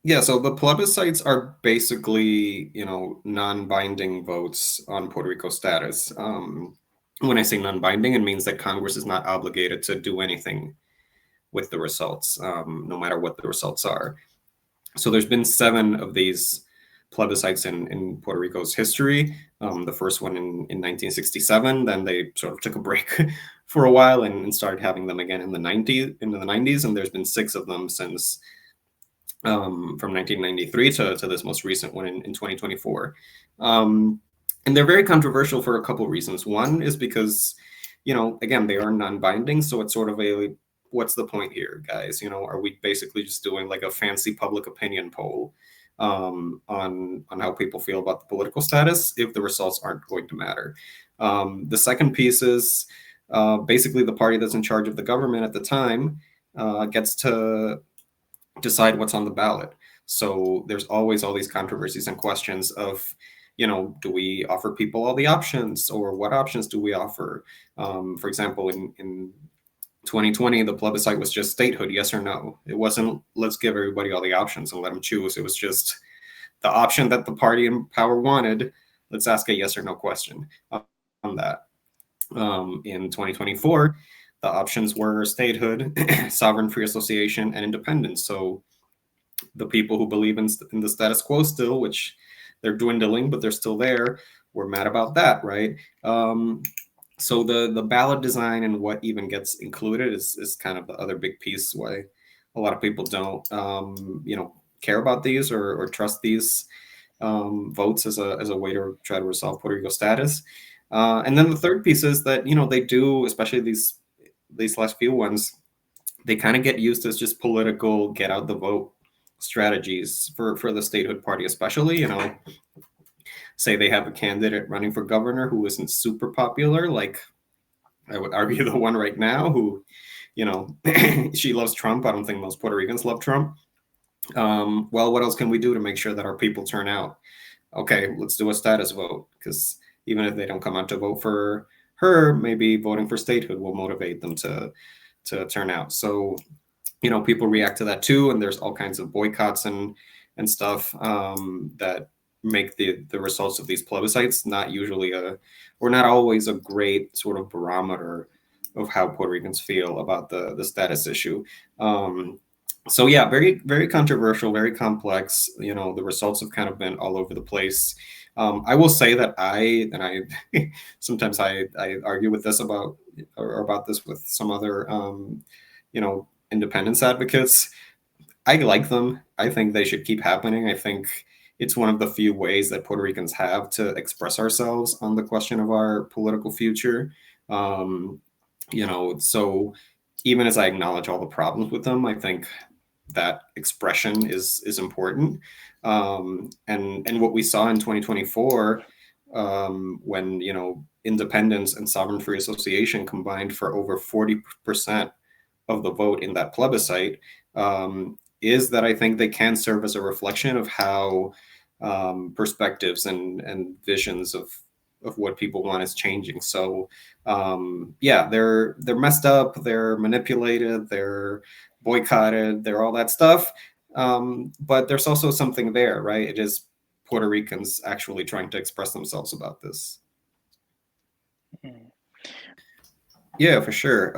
Yeah, so the plebiscites are basically, non-binding votes on Puerto Rico status. When I say non-binding, it means that Congress is not obligated to do anything with the results, no matter what the results are. So there's been 7 of these plebiscites in Puerto Rico's history. The first one in 1967. Then they sort of took a break for a while and started having them again in the 90s. And there's been 6 of them since from 1993 to this most recent one in 2024. And they're very controversial for a couple reasons. One is because, again, they are non-binding, so it's sort of a what's the point here, guys? Are we basically just doing like a fancy public opinion poll on how people feel about the political status if the results aren't going to matter? The second piece is basically the party that's in charge of the government at the time gets to decide what's on the ballot. So there's always all these controversies and questions of, do we offer people all the options, or what options do we offer? For example, in 2020, the plebiscite was just statehood, yes or no. It wasn't let's give everybody all the options and let them choose. It was just the option that the party in power wanted. Let's ask a yes or no question on that. In 2024, the options were statehood, sovereign free association, and independence. So the people who believe in the status quo still, which they're dwindling, but they're still there, we're mad about that, right? So the ballot design and what even gets included is kind of the other big piece why a lot of people don't care about these or trust these votes as a way to try to resolve Puerto Rico status. And then the third piece is that they do, especially these last few ones, they kind of get used as just political get out the vote strategies for the statehood party, especially. Say they have a candidate running for governor who isn't super popular, like I would argue the one right now, who she loves Trump. I don't think most Puerto Ricans love Trump. Well, what else can we do to make sure that our people turn out? Okay, let's do a status vote, because even if they don't come out to vote for her, maybe voting for statehood will motivate them to turn out. So people react to that too, and there's all kinds of boycotts and stuff that make the results of these plebiscites not usually or not always a great sort of barometer of how Puerto Ricans feel about the status issue. So yeah, very very controversial, very complex. The results have kind of been all over the place. I will say that I sometimes I argue with this about this with some other independence advocates. I like them. I think they should keep happening. I think it's one of the few ways that Puerto Ricans have to express ourselves on the question of our political future. Um, so even as I acknowledge all the problems with them, I think that expression is important. And what we saw in 2024, when independence and sovereign free association combined for over 40% of the vote in that plebiscite, is that I think they can serve as a reflection of how perspectives and visions of what people want is changing. So yeah, they're messed up, they're manipulated, they're boycotted, they're all that stuff. But there's also something there, right? It is Puerto Ricans actually trying to express themselves about this. Mm. Yeah, for sure.